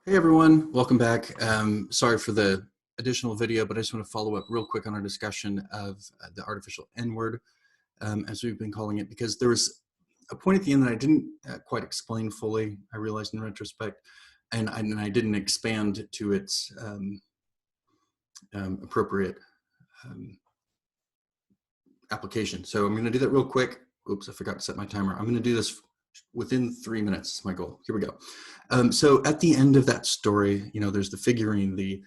Hey everyone, welcome back. Sorry for the additional video, but I just want to follow up real quick on our discussion of the artificial N-word, as we've been calling it, because there was a point at the end that I didn't quite explain fully, I realized in retrospect, and I didn't expand to its appropriate application. So I'm going to do that real quick. Oops, I forgot to set my timer. I'm going to do this within 3 minutes, my goal. Here we go. So at the end of that story, you know, there's the figurine, the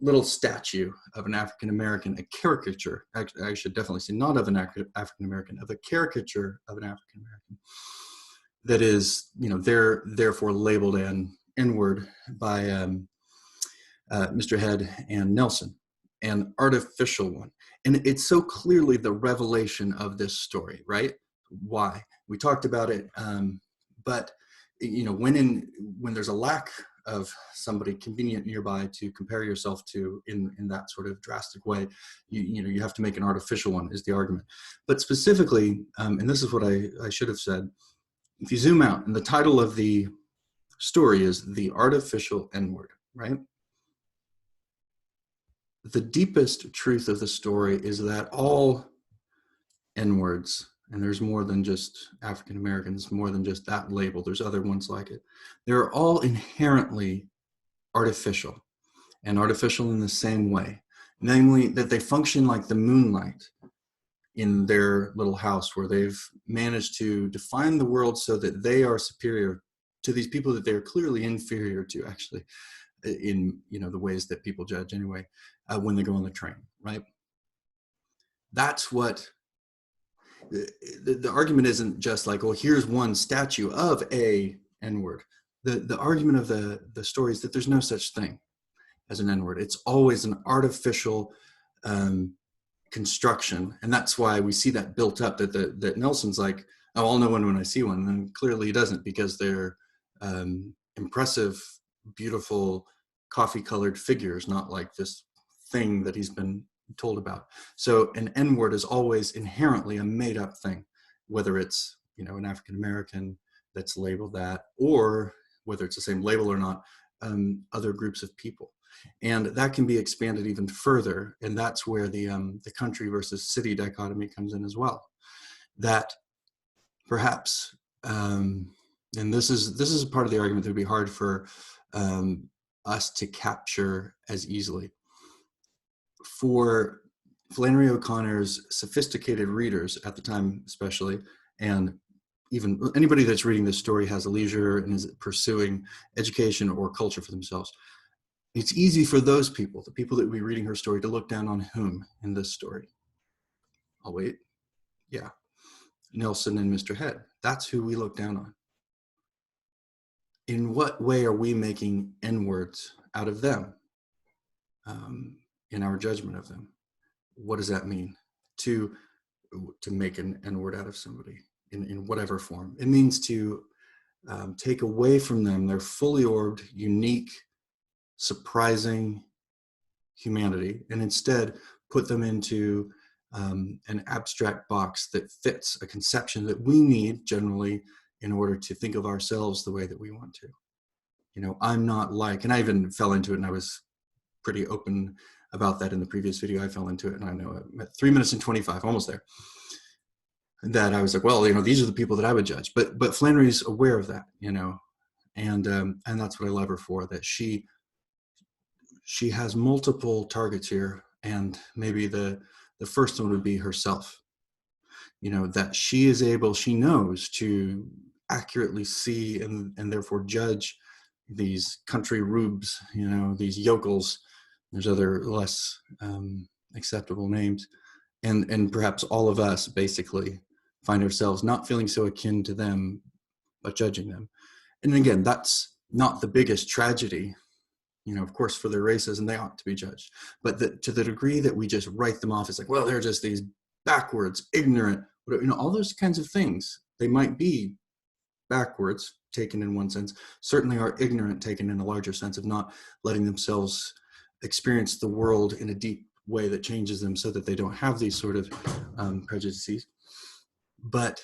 little statue of an African-American, a caricature, I should definitely say not of an African-American, of a caricature of an African-American that is, you know, therefore labeled an N-word by Mr. Head and Nelson, an artificial one. And it's so clearly the revelation of this story, right? Why? We talked about it, but you know, when there's a lack of somebody convenient nearby to compare yourself to in that sort of drastic way, you know, you have to make an artificial one, is the argument. But specifically, and this is what I should have said, if you zoom out, and the title of the story is The Artificial N-Word, right? The deepest truth of the story is that all N-words, and there's more than just African Americans, more than just that label, there's other ones like it, they're all inherently artificial, and artificial in the same way, namely that they function like the moonlight in their little house, where they've managed to define the world so that they are superior to these people that they're clearly inferior to, actually, in, you know, the ways that people judge anyway, when they go on the train, right? That's what the argument isn't just like, well, here's one statue of a N-word. The argument of the story is that there's no such thing as an N-word. It's always an artificial construction, and that's why we see that built up. That Nelson's like, oh, I'll know one when I see one, and clearly he doesn't, because they're impressive, beautiful, coffee-colored figures, not like this thing that he's been told about. So an N-word is always inherently a made-up thing, whether it's, you know, an African-American that's labeled that, or whether it's the same label or not, other groups of people. And that can be expanded even further, and that's where the country versus city dichotomy comes in as well. That perhaps, and this is a part of the argument that would be hard for us to capture as easily. For Flannery O'Connor's sophisticated readers at the time, especially, and even anybody that's reading this story has a leisure and is pursuing education or culture for themselves, it's easy for those people, the people that will be reading her story, to look down on whom in this story? I'll wait. Yeah, Nelson and Mr. Head. That's who we look down on. In what way are we making N-words out of them? In our judgment of them, what does that mean to make an N-word out of somebody in whatever form? It means to take away from them their fully orbed, unique, surprising humanity, and instead put them into an abstract box that fits a conception that we need generally in order to think of ourselves the way that we want to. You know, I'm not like, and I even fell into it, and I was pretty open about that in the previous video. I fell into it, and I know I'm at 3 minutes and 25, almost there, that I was like, well, you know, these are the people that I would judge. But Flannery's aware of that, you know, and that's what I love her for, that she has multiple targets here, and maybe the first one would be herself. You know, that she knows to accurately see and therefore judge these country rubes, you know, these yokels. There's other less acceptable names, and perhaps all of us basically find ourselves not feeling so akin to them, but judging them. And again, that's not the biggest tragedy, you know, of course, for their races, and they ought to be judged. But to the degree that we just write them off as like, well, they're just these backwards, ignorant, you know, all those kinds of things. They might be backwards, taken in one sense, certainly are ignorant, taken in a larger sense, of not letting themselves experience the world in a deep way that changes them so that they don't have these sort of prejudices. But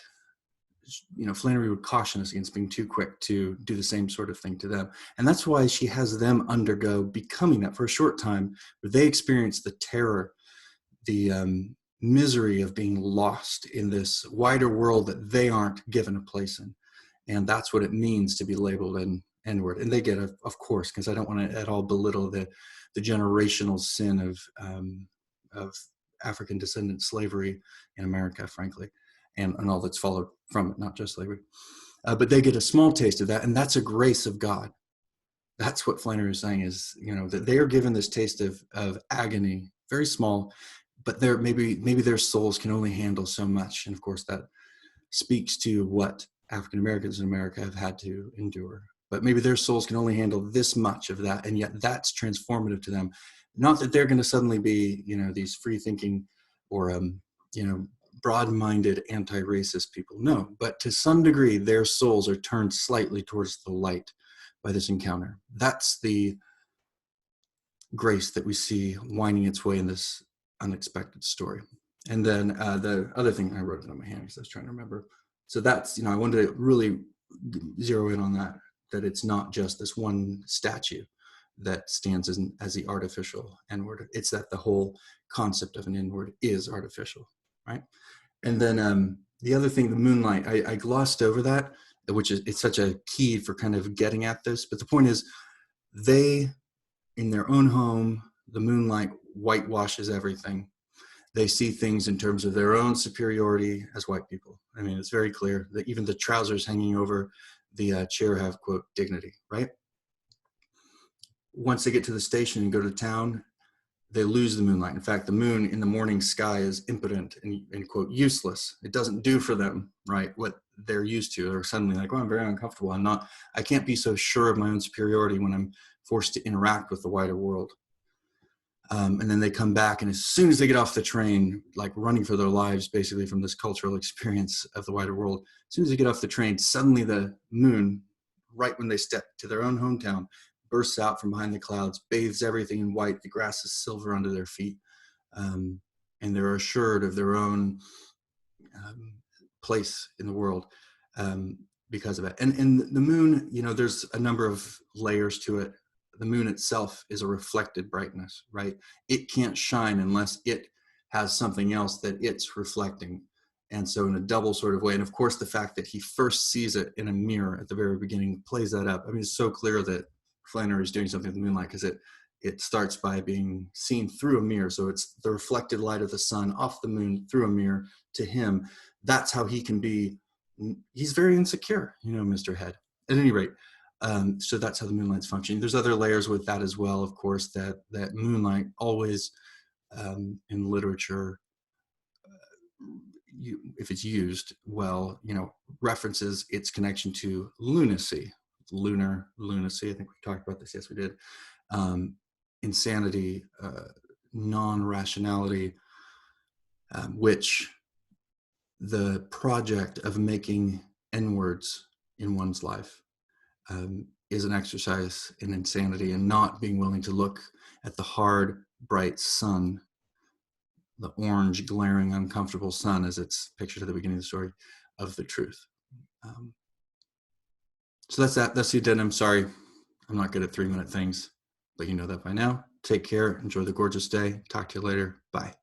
Flannery would caution us against being too quick to do the same sort of thing to them. And that's why she has them undergo becoming that for a short time, where they experience the terror, the misery of being lost in this wider world that they aren't given a place in. And that's what it means to be labeled an N-word. And they get it, of course, because I don't want to at all belittle the generational sin of African descendant slavery in America, frankly, and all that's followed from it, not just slavery. But they get a small taste of that, and that's a grace of God. That's what Flannery is saying, is, that they are given this taste of agony, very small, but maybe their souls can only handle so much. And of course, that speaks to what African Americans in America have had to endure. But maybe their souls can only handle this much of that, and yet that's transformative to them. Not that they're going to suddenly be, these free-thinking or, broad-minded anti-racist people. No, but to some degree, their souls are turned slightly towards the light by this encounter. That's the grace that we see winding its way in this unexpected story. And then the other thing, I wrote it on my hand because I was trying to remember. So that's, I wanted to really zero in on that it's not just this one statue that stands as the artificial N-word. It's that the whole concept of an N-word is artificial, right? And then the other thing, the moonlight, I glossed over that, which is, it's such a key for kind of getting at this. But the point is, they, in their own home, the moonlight whitewashes everything. They see things in terms of their own superiority as white people. I mean, it's very clear that even the trousers hanging over the chair have, quote, dignity, right? Once they get to the station and go to town, they lose the moonlight. In fact, the moon in the morning sky is impotent and quote, useless. It doesn't do for them, right, what they're used to. They're suddenly like, oh, I'm very uncomfortable. I can't be so sure of my own superiority when I'm forced to interact with the wider world. And then they come back, and as soon as they get off the train, like running for their lives, basically, from this cultural experience of the wider world, as soon as they get off the train, suddenly the moon, right when they step to their own hometown, bursts out from behind the clouds, bathes everything in white. The grass is silver under their feet. And they're assured of their own place in the world because of it. And the moon, there's a number of layers to it. The moon itself is a reflected brightness, right? It can't shine unless it has something else that it's reflecting. And so in a double sort of way, and of course the fact that he first sees it in a mirror at the very beginning plays that up. I mean, it's so clear that Flannery is doing something with the moonlight, because it starts by being seen through a mirror. So it's the reflected light of the sun off the moon through a mirror to him. That's how he can be, he's very insecure, Mr. Head. At any rate, so that's how the moonlight's functioning. There's other layers with that as well, of course, that moonlight always in literature, if it's used well, references its connection to lunacy, lunar lunacy. I think we talked about this. Yes, we did. Insanity, non-rationality, which the project of making N-words in one's life is an exercise in insanity, and not being willing to look at the hard, bright sun, the orange, glaring, uncomfortable sun, as it's pictured at the beginning of the story, of the truth. So that's that. That's the addendum. Sorry, I'm not good at 3-minute things, but you know that by now. Take care. Enjoy the gorgeous day. Talk to you later. Bye.